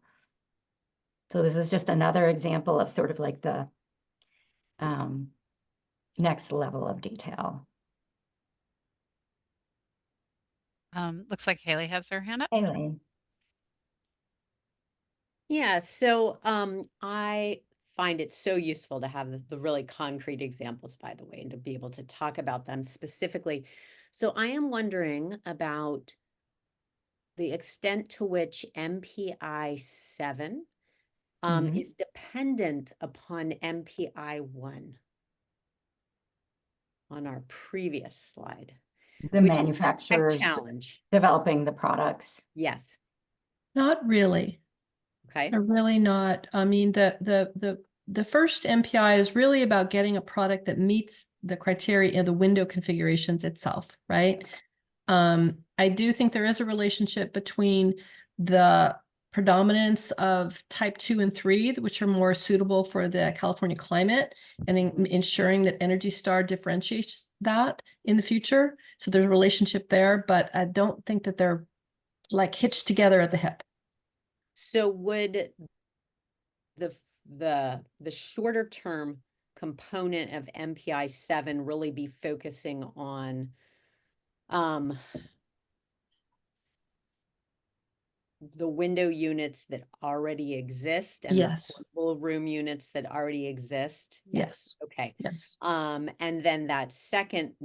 So this is just another example of sort of like the next level of detail. Looks like Haley has her hand up. Elaine. Yeah, so I find it so useful to have the really concrete examples, by the way, and to be able to talk about them specifically. So I am wondering about the extent to which MPI 7 is dependent upon MPI 1 on our previous slide. The which is a big manufacturers challenge. developing the products. Yes. Not really. Okay. They're really not. I mean, the first MPI is really about getting a product that meets the criteria of the window configurations itself, right? I do think there is a relationship between the predominance of type 2 and 3, which are more suitable for the California climate, and ensuring that Energy Star differentiates that in the future. So there's a relationship there, but I don't think that they're like hitched together at the hip. So would the shorter term component of MPI 7 really be focusing on the window units that already exist and Yes. the portable room units that already exist? Yes. Okay. Yes. And then that second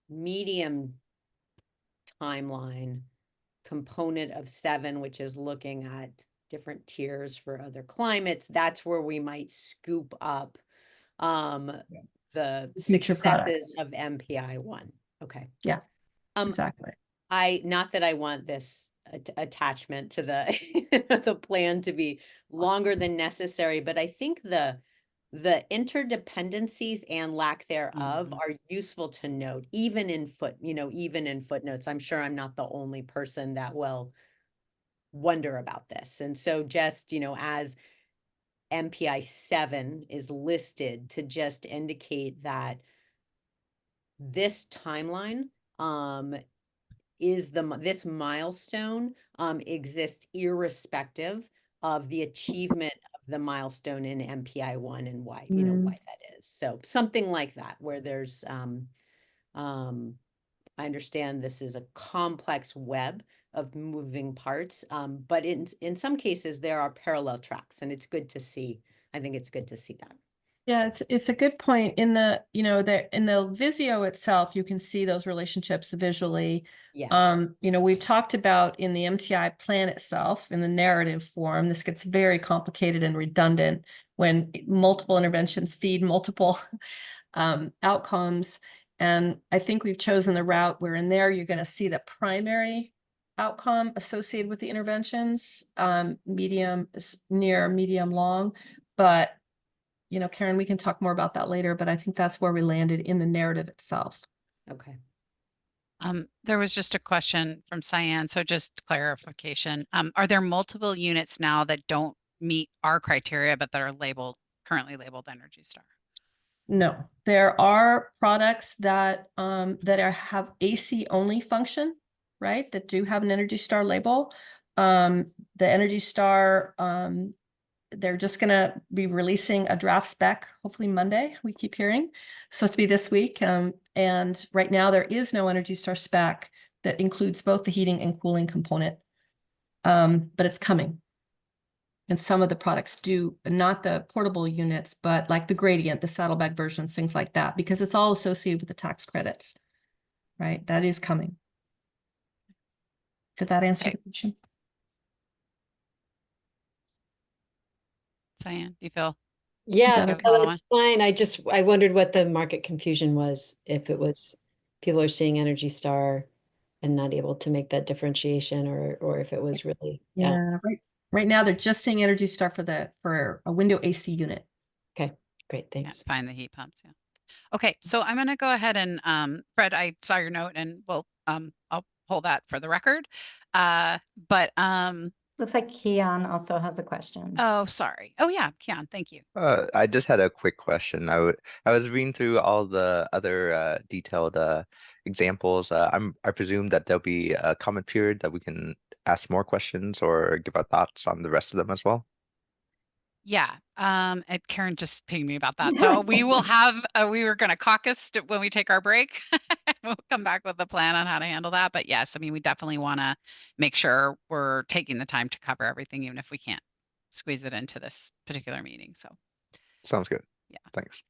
medium timeline component of 7, which is looking at different tiers for other climates, that's where we might scoop up the Future successes products. of MPI 1. Okay. Yeah, Um, exactly. not that I want this attachment to the the plan to be longer than necessary, but I think the interdependencies and lack thereof Mhm. are useful to note, even in even in footnotes. I'm sure I'm not the only person that will wonder about this. And so just, as MPI 7 is listed, to just indicate that this timeline is this milestone exists irrespective of the achievement of the milestone in MPI 1 and why, why that is. So something like that, where there's I understand this is a complex web of moving parts, but in some cases there are parallel tracks, and it's good to see. I think it's good to see that. Yeah, it's a good point. In the, in the Visio itself, you can see those relationships visually. Yes. We've talked about in the MTI plan itself, in the narrative form, this gets very complicated and redundant when multiple interventions feed multiple outcomes. And I think we've chosen the route where in there, you're going to see the primary outcome associated with the interventions, medium, near, medium, long. But Karen, we can talk more about that later, but I think that's where we landed in the narrative itself. Okay. There was just a question from Cyan, so just clarification. Are there multiple units now that don't meet our criteria, but that are currently labeled Energy Star? No, there are products that have AC only function, right? That do have an Energy Star label. The Energy Star, they're just going to be releasing a draft spec, hopefully Monday, we keep hearing. Supposed to be this week. And right now there is no Energy Star spec that includes both the heating and cooling component. But it's coming. And some of the products do, not the portable units, but like the gradient, the saddlebag versions, things like that, because it's all associated with the tax credits, right? That is coming. Did that answer the question? Cyan, do you feel? Yeah, Have a no, follow-on? it's fine. I wondered what the market confusion was, if it was people are seeing Energy Star and not able to make that differentiation, or if it was really, Yeah, right now they're just seeing Energy Star for a window AC unit. Okay, great, Yeah, thanks. find the heat pumps, yeah. Okay, so I'm gonna go ahead and Fred, I saw your note and I'll pull that for the record. But Looks like Keon also has a question. oh, sorry. Oh yeah, Kian, thank you. I just had a quick question. I was reading through all the other detailed examples. I presume that there'll be a comment period that we can ask more questions or give our thoughts on the rest of them as well. Yeah, and Karen just pinged me about that. So we will have, we were going to caucus when we take our break. We'll come back with a plan on how to handle that. But yes, I mean, we definitely want to make sure we're taking the time to cover everything, even if we can't squeeze it into this particular meeting. So Sounds good. yeah. Thanks.